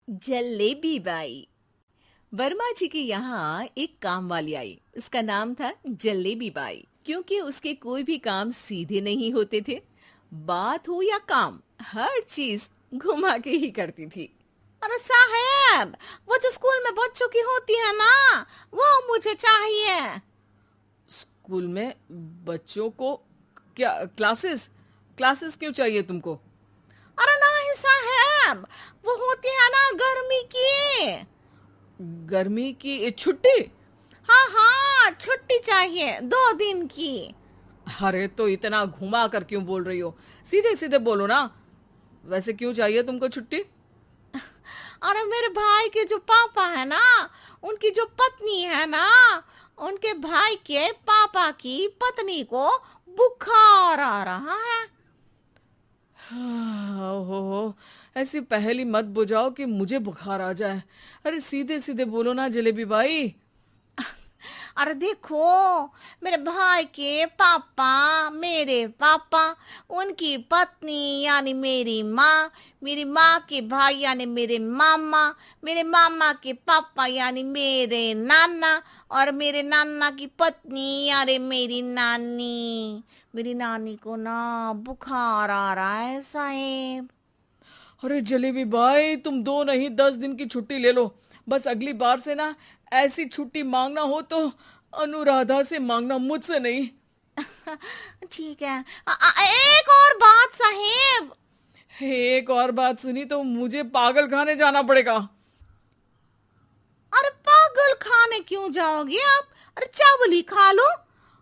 Jalebi by. Verma जी के यहाँ एक काम वाली आई। उसका नाम था जलेबी बाई, क्योंकि उसके कोई भी काम सीधे नहीं होते थे। बात हो या काम, हर चीज घुमा के ही करती थी। अरे साहब, वो जो स्कूल में बच्चों की होती है ना, वो मुझे चाहिए। स्कूल में बच्चों को क्या? क्लासेस क्लासेस क्यों चाहिए तुमको? अरे नहीं साहब, वो होती है ना गर्मी की। गर्मी की छुट्टी? हाँ हाँ, छुट्टी चाहिए 2 दिन की। अरे तो इतना घुमा कर क्यों बोल रही हो? सीधे सीधे बोलो ना। वैसे क्यों चाहिए तुमको छुट्टी? अरे मेरे भाई के जो पापा है ना, उनकी जो पत्नी है ना, उनके भाई के पापा की पत्नी को बुखार आ रहा है। हो ऐसी पहेली मत बुझाओ कि मुझे बुखार आ जाए। अरे सीधे सीधे बोलो ना जलेबी बाई। अरे देखो, मेरे भाई के पापा, मेरे पापा, उनकी पत्नी यानी मेरी माँ के भाई यानी मेरे मामा के पापा यानी मेरे नाना, और मेरे नाना की पत्नी यानी मेरी नानी को ना बुखार आ रहा है साहेब। अरे जलेबी भाई, तुम 2 नहीं 10 दिन की छुट्टी ले लो। बस अगली बार से ना ऐसी छुट्टी मांगना हो तो अनुराधा से मांगना, मुझसे नहीं। ठीक है। एक और बात साहेब। एक और बात सुनी तो मुझे पागल खाने जाना पड़ेगा। अरे पागल खाने क्यों जाओगे आप? अरे चावल ही खा लो।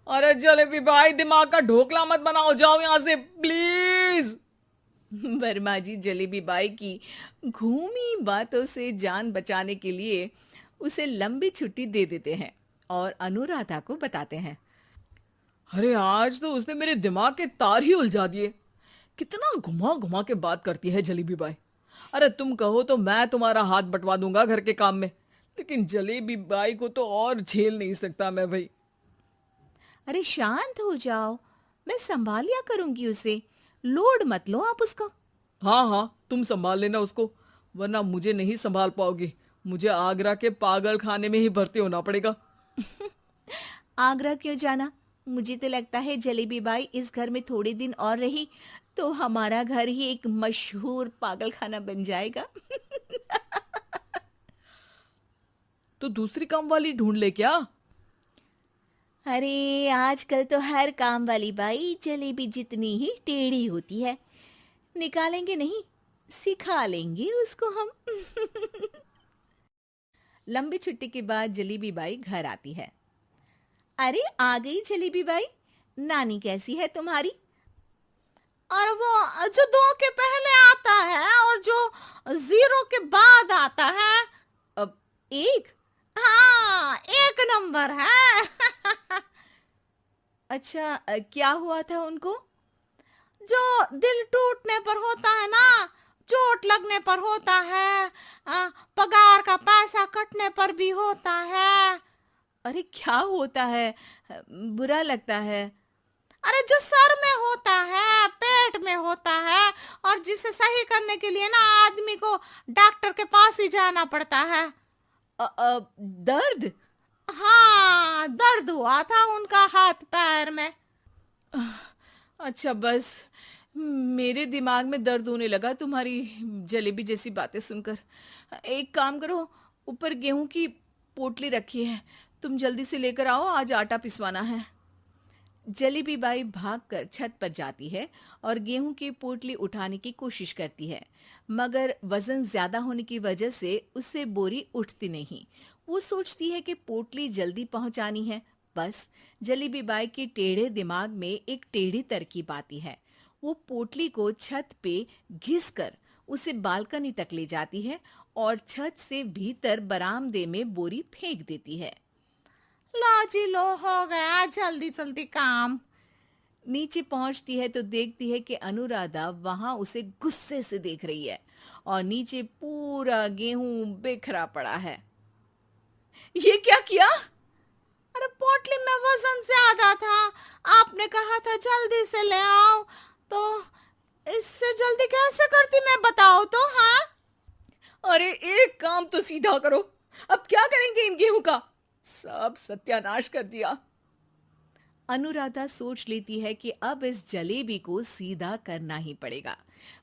अरे जलेबी भाई, दिमाग का ढोकला मत बनाओ, जाओ यहाँ से प्लीज। वर्मा जी जलेबी बाई की घूमी बातों से जान बचाने के लिए उसे लंबी छुट्टी दे देते हैं और अनुराधा को बताते हैं। अरे आज तो उसने मेरे दिमाग के तार ही उलझा दिए। कितना घुमा घुमा के बात करती है जलेबी बाई। अरे तुम कहो तो मैं तुम्हारा हाथ बंटवा दूंगा घर के काम में, लेकिन जलेबी बाई को तो और झेल नहीं सकता मैं भाई। अरे शांत हो जाओ, मैं संभाल लिया करूंगी उसे। लोड मत लो आप उसका। हाँ हाँ, तुम संभाल लेना उसको, वरना मुझे नहीं संभाल पाओगी। मुझे आगरा के पागल खाने में ही भर्ती होना पड़ेगा। आगरा क्यों जाना? मुझे तो लगता है जलेबी बाई इस घर में थोड़े दिन और रही तो हमारा घर ही एक मशहूर पागल खाना बन जाएगा। तो दूसरी काम वाली ढूंढ ले क्या? अरे आजकल तो हर काम वाली बाई जलेबी जितनी ही टेढ़ी होती है। निकालेंगे नहीं, सिखा लेंगे उसको हम। लंबी छुट्टी के बाद जलेबी बाई घर आती है। अरे आ गई जलेबी बाई, नानी कैसी है तुम्हारी? और वो जो 2 के पहले आता है और जो 0 के बाद आता है। अब एक। हाँ, 1 नंबर है। अच्छा, क्या हुआ था उनको? जो दिल टूटने पर होता है ना, चोट लगने पर होता है, पगार का पैसा कटने पर भी होता है। अरे क्या होता है? बुरा लगता है। अरे जो सर में होता है, पेट में होता है, और जिसे सही करने के लिए ना आदमी को डॉक्टर के पास ही जाना पड़ता है। दर्द? हाँ, दर्द हुआ था उनका हाथ पैर में। अच्छा बस, मेरे दिमाग में दर्द होने लगा तुम्हारी जलेबी जैसी बातें सुनकर। एक काम करो, ऊपर गेहूं की पोटली रखी है, तुम जल्दी से लेकर आओ, आज आटा पिसवाना है। जलेबी बाई भागकर छत पर जाती है और गेहूं की पोटली उठाने की कोशिश करती है, मगर वजन ज्यादा होने की वजह से उससे बोरी उठती नहीं। वो सोचती है कि पोटली जल्दी पहुंचानी है। बस जलेबी बाई के टेढ़े दिमाग में एक टेढ़ी तरकीब आती है। वो पोटली को छत पे घिसकर उसे बालकनी तक ले जाती है और छत से भीतर बरामदे में बोरी फेंक देती है। लो जी लो, हो गया जल्दी जल्दी काम। नीचे पहुंचती है तो देखती है कि अनुराधा वहां उसे गुस्से से देख रही है और नीचे पूरा गेहूं बिखरा पड़ा है। ये क्या किया? अरे पोटली में वजन ज्यादा था, आपने कहा था जल्दी से ले आओ, तो इससे जल्दी कैसे करती मैं बताओ तो। हाँ, अरे एक काम तो सीधा करो, अब क्या करेंगे इन गेहूं का? सब सत्यानाश कर दिया। अनुराधा सोच लेती है कि अब इस जलेबी को सीधा करना ही पड़ेगा,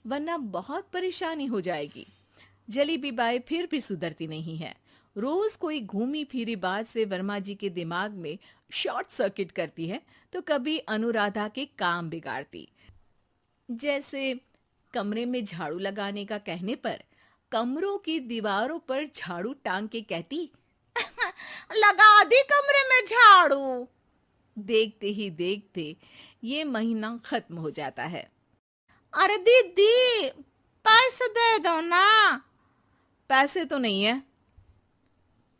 वरना बहुत परेशानी हो जाएगी। जलेबी बाई फिर भी सुधरती नहीं है। रोज कोई घूमी फिरी बात से वर्मा जी के दिमाग में शॉर्ट सर्किट करती है, तो कभी अनुराधा के काम बिगाड़ती। जैसे कमरे में झाड़ू लगाने का कहने पर कमरों की दीवारों पर झाड़ू टांग के कहती, लगा दी कमरे में झाड़ू। देखते ही देखते ये महीना खत्म हो जाता है। अरे दीदी, पैसे दे दो ना। पैसे तो नहीं है।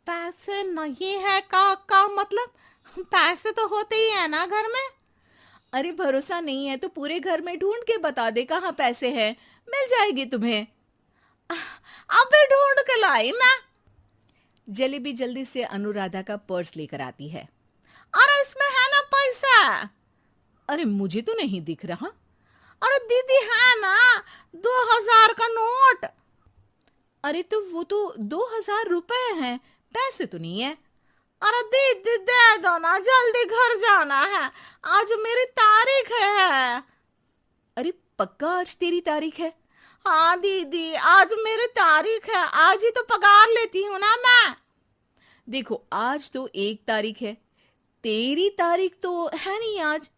पैसे नहीं है का मतलब? पैसे तो होते ही है ना घर में। अरे भरोसा नहीं है तो पूरे घर में ढूंढ के बता दे कहाँ पैसे हैं, मिल जाएगी तुम्हें। अबे ढूंढ के लाई मैं। जलेबी जल्दी से अनुराधा का पर्स लेकर आती है। अरे इसमें है ना पैसा। अरे मुझे तो नहीं दिख रहा। अरे दीदी है ना, 2000 का नोट। अरे तो वो तो 2000 रुपए हैं, पैसे तो नहीं है। अरे दीदी दे दो ना, जल्दी घर जाना है, आज मेरी तारीख है। अरे पक्का आज तेरी तारीख है? हाँ दीदी, आज मेरी तारीख है, आज ही तो पगार लेती हूँ ना मैं। देखो आज तो 1 तारीख है, तेरी तारीख तो है नहीं आज।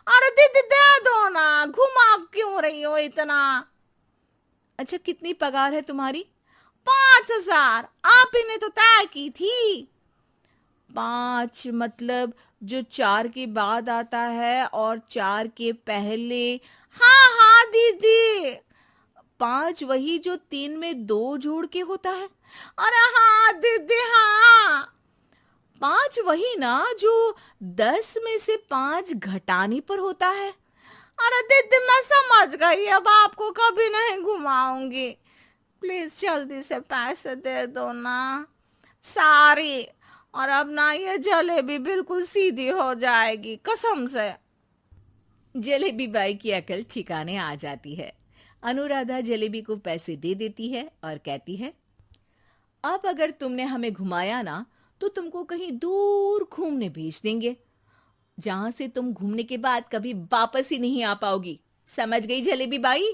अरे दीदी दे दो ना, घुमा क्यों रही हो इतना? अच्छा कितनी पगार है तुम्हारी? 5000, आप ही ने तो तय की थी। 5 मतलब जो 4 के बाद आता है और 4 के पहले। हाँ हाँ दीदी। 5 वही जो 3 में 2 जोड़ के होता है। अरे हाँ दीदी हाँ। 5 वही ना जो 10 में से 5 घटाने पर होता है। अरे दीदी मैं समझ गई, अब आपको कभी नहीं घुमाऊंगी। प्लीज जल्दी से पैसे दे दो ना, सारी। और अब ना ये जलेबी बिल्कुल सीधी हो जाएगी कसम से। जलेबी बाई की अकल ठिकाने आ जाती है। अनुराधा जलेबी को पैसे दे देती है और कहती है, अब अगर तुमने हमें घुमाया ना तो तुमको कहीं दूर घूमने भेज देंगे, जहां से तुम घूमने के बाद कभी वापस ही नहीं आ पाओगी। समझ गई जलेबी बाई?